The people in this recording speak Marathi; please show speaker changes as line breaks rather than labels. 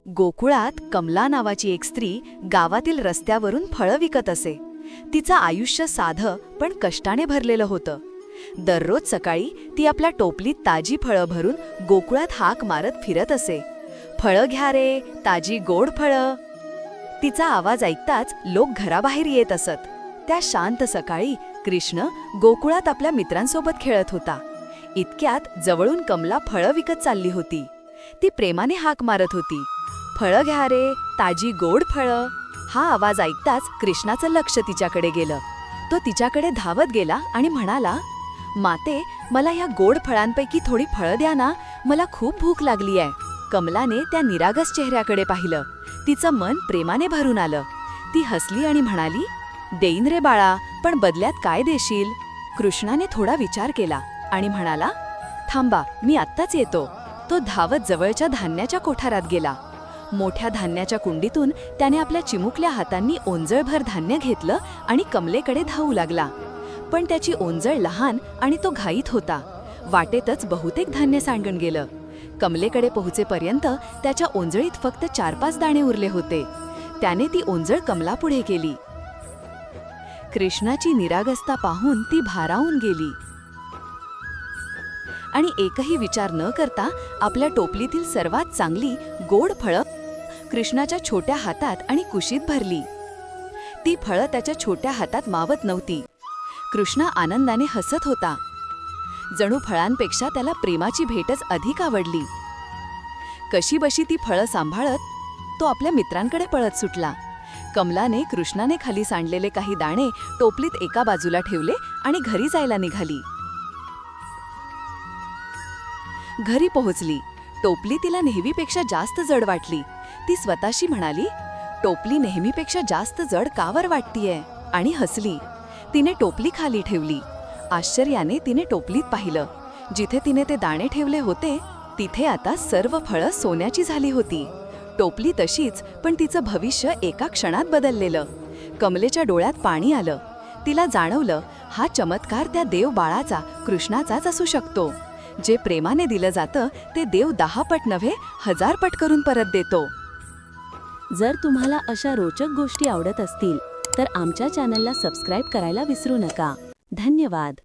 गोकुळात कमला नावाची एक स्त्री गावातील रस्त्यावरून फळं विकत असे. तिचं आयुष्य साधं पण कष्टाने भरलेलं होतं. दररोज सकाळी ती आपल्या टोपलीत ताजी फळं भरून गोकुळात हाक मारत फिरत असे. फळं घ्या रे, ताजी गोड फळं. तिचा आवाज ऐकताच लोक घराबाहेर येत असत. त्या शांत सकाळी कृष्ण गोकुळात आपल्या मित्रांसोबत खेळत होता. इतक्यात जवळून कमला फळं विकत चालली होती. ती प्रेमाने हाक मारत होती, फळं घ्या रे, ताजी गोड फळं. हा आवाज ऐकताच कृष्णाचं लक्ष तिच्याकडे गेलं. तो तिच्याकडे धावत गेला आणि म्हणाला, माते, मला ह्या गोड फळांपैकी थोडी फळं द्या ना, मला खूप भूक लागली आहे. कमलाने त्या निरागस चेहऱ्याकडे पाहिलं. तिचं मन प्रेमाने भरून आलं. ती हसली आणि म्हणाली, देईन रे बाळा, पण बदल्यात काय देशील? कृष्णाने थोडा विचार केला आणि म्हणाला, थांबा, मी आत्ताच येतो. तो धावत जवळच्या धान्याच्या कोठारात गेला. मोठ्या धान्याच्या कुंडीतून त्याने आपल्या चिमुकल्या हातांनी ओंजळभर धान्य घेतलं आणि कमलेकडे धावू लागला. पण त्याची ओंजळ लहान आणि तो घाईत होता. वाटेतच बहुतेक धान्य सांडून गेलं. कमलेकडे पोहोचेपर्यंत त्याच्या ओंजळीत फक्त 4-5 दाणे उरले होते. त्याने ती ओंजळ कमलापुढे केली. कृष्णाची निरागसता पाहून ती भारावून गेली आणि एकही विचार न करता आपल्या टोपलीतील सर्वात चांगली गोड फळं कृष्णाच्या छोट्या हातात आणि कुशीत भरली. ती फळं त्याच्या छोट्या हातात मावत नव्हती. कृष्ण आनंदाने हसत होता. जणू फळांपेक्षा त्याला प्रेमाची भेटच अधिक आवडली. कशीबशी ती फळं सांभाळत तो आपल्या मित्रांकडे पळत सुटला. कमलाने कृष्णाने खाली सांडलेले काही दाणे टोपलीत एका बाजूला ठेवले आणि घरी जायला निघाली. घरी पोहोचली. टोपली तिला नेहमीपेक्षा जास्त जड वाटली. ती स्वतःशी म्हणाली, टोपली नेहमीपेक्षा जास्त जड का वर वाटतीये, आणि हसली. तिने टोपली खाली ठेवली. आश्चर्याने तिने टोपलीत पाहिलं. जिथे तिने ते दाणे ठेवले होते तिथे आता सर्व फळं सोन्याची झाली होती. टोपली तशीच, पण तिचं भविष्य एका क्षणात बदललेलं. कमलेच्या डोळ्यात पाणी आलं. तिला जाणवलं, हा चमत्कार त्या देव बाळाचा, कृष्णाचाच असू शकतो. जे प्रेमाने दिलं जातं ते देव 10 पट नव्हे 1000 पट करून परत देतो.
जर तुम्हाला अशा रोचक गोष्टी आवडत असतील तर आमच्या चॅनलला सबस्क्राईब करायला विसरू नका. धन्यवाद.